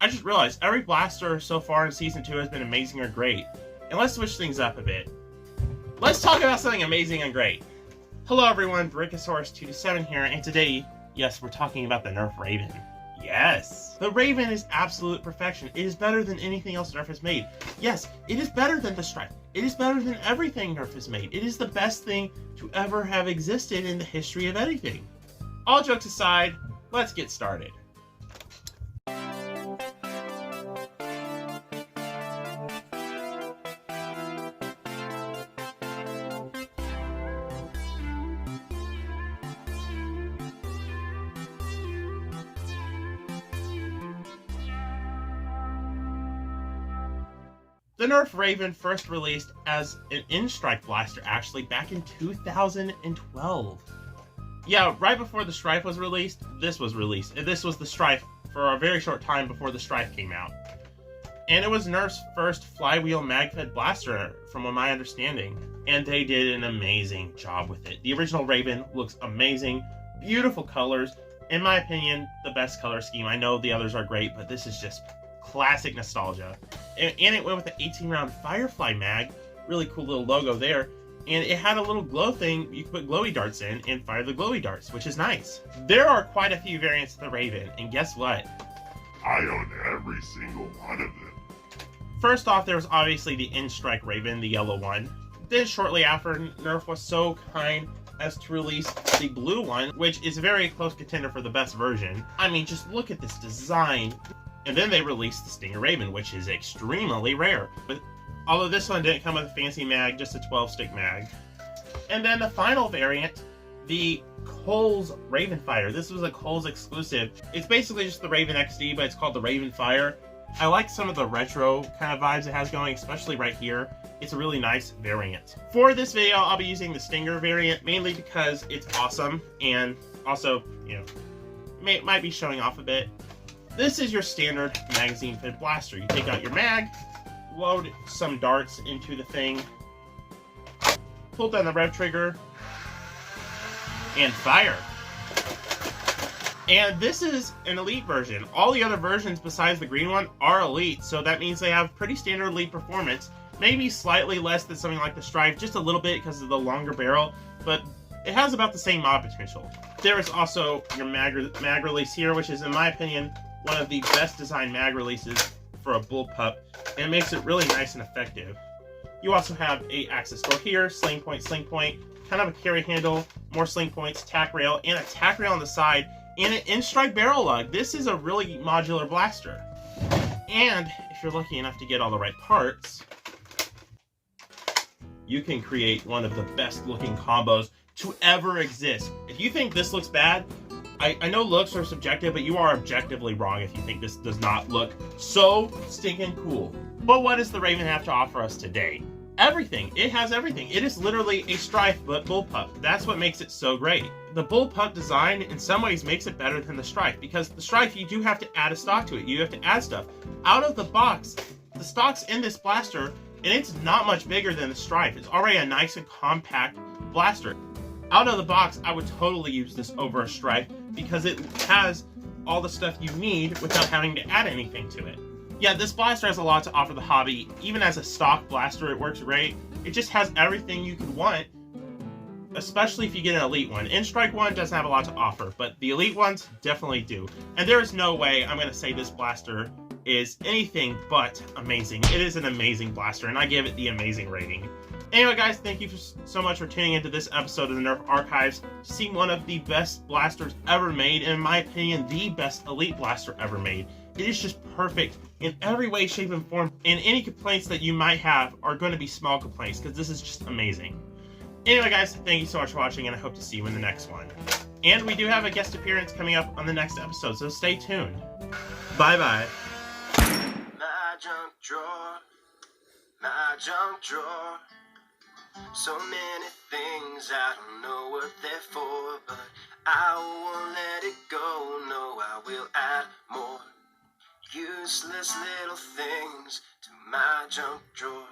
I just realized every blaster so far in Season 2 has been amazing or great. And let's switch things up a bit. Let's talk about something amazing and great. Hello everyone, Brachiosaurus227 here, and today, yes, we're talking about the Nerf Rayven. Yes! The Rayven is absolute perfection. It is better than anything else Nerf has made. Yes, it is better than the Strife. It is better than everything Nerf has made. It is the best thing to ever have existed in the history of anything. All jokes aside, let's get started. The Nerf Rayven first released as an in-strike blaster actually back in 2012. Yeah, right before the Strife was released, this was released. And this was the Strife for a very short time before the Strife came out. And it was Nerf's first flywheel mag-fed blaster, from my understanding. And they did an amazing job with it. The original Rayven looks amazing, beautiful colors. In my opinion, the best color scheme. I know the others are great, but this is just classic nostalgia. And it went with the 18-round Firefly mag. Really cool little logo there. And it had a little glow thing you could put glowy darts in and fire the glowy darts, which is nice. There are quite a few variants of the Rayven, and guess what? I own every single one of them. First off, there was obviously the in-strike Rayven, the yellow one. Then shortly after, Nerf was so kind as to release the blue one, which is a very close contender for the best version. I mean, just look at this design. And then they released the Stinger Rayven, which is extremely rare. But although this one didn't come with a fancy mag, just a 12-stick mag. And then the final variant, the Kohl's Raven Fire. This was a Kohl's exclusive. It's basically just the Rayven XD, but it's called the Raven Fire. I like some of the retro kind of vibes it has going, especially right here. It's a really nice variant. For this video, I'll be using the Stinger variant, mainly because it's awesome, and also, you know, might be showing off a bit. This is your standard magazine-fed blaster. You take out your mag, load some darts into the thing, pull down the rev trigger, and fire. And this is an elite version. All the other versions besides the green one are elite, so that means they have pretty standard elite performance. Maybe slightly less than something like the Strife, just a little bit because of the longer barrel, but it has about the same mod potential. There is also your mag release here, which is, in my opinion, one of the best designed mag releases for a bullpup, and it makes it really nice and effective. You also have a access door here, sling point, kind of a carry handle, more sling points, tack rail, and a tack rail on the side, and an in-strike barrel lug. This is a really modular blaster. And if you're lucky enough to get all the right parts, you can create one of the best looking combos to ever exist. If you think this looks bad, I know looks are subjective, but you are objectively wrong if you think this does not look so stinking cool. But what does the Rayven have to offer us today? Everything. It has everything. It is literally a Strife, but bullpup. That's what makes it so great. The bullpup design, in some ways, makes it better than the Strife, because the Strife, you do have to add a stock to it. You have to add stuff. Out of the box, the stock's in this blaster, and it's not much bigger than the Strife. It's already a nice and compact blaster. Out of the box, I would totally use this over a Strife because it has all the stuff you need without having to add anything to it. Yeah, this blaster has a lot to offer the hobby. Even as a stock blaster, it works great. It just has everything you could want, especially if you get an elite one. In-strike one doesn't have a lot to offer, but the elite ones definitely do. And there is no way I'm going to say this blaster is anything but amazing. It is an amazing blaster, and I give it the amazing rating. Anyway, guys, thank you so much for tuning into this episode of the Nerf Archives to see one of the best blasters ever made, and in my opinion, the best elite blaster ever made. It is just perfect in every way, shape, and form, and any complaints that you might have are going to be small complaints, because this is just amazing. Anyway, guys, thank you so much for watching, and I hope to see you in the next one. And we do have a guest appearance coming up on the next episode, so stay tuned. Bye-bye. My junk drawer. So many things, I don't know what they're for, but I won't let it go, no, I will add more useless little things to my junk drawer.